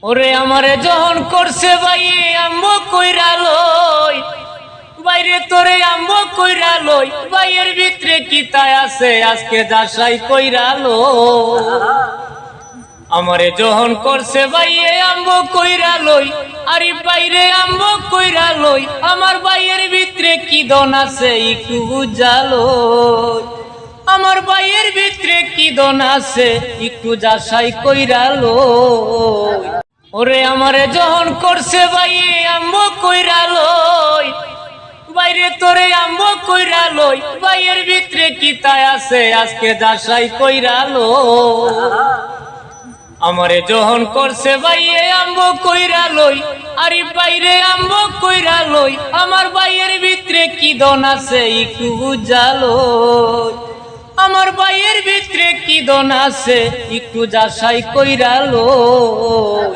ওরে আমারে যখন করছে ভাই আম্মু কইরা লই বাইরে তোরে আম্মু কইরা লই ভাইয়ের ভিতরে কি তাই আছে আজকে যাচাই কইরা লই। আমারে যখন করছে ভাই আম্মু কইরা লই আরে বাইরে আম্মু কইরা লই আমার ভাইয়ের ভিতরে কি দন আছে একটু বুঝালো। আমার ভাইয়ের ভিতরে কি দন আছে একটু যাচাই কইরা লই। ওরে আমারে যখন করছে ভাই আম্মু কইরা লই বাইরে তোরে আম্মু কইরা লই ভাইয়ের ভিতরে কি তাই আছে আজকে যাচাই কইরা লই। আমারে যখন করছে ভাই আম্মু কইরা লই আরে বাইরে আম্মু কইরা লই আমার ভাইয়ের ভিতরে কি দন আছে একটু বুঝালো। আমার ভাইয়ের ভিতরে কি দন আছে একটু যাচাই কইরা লই।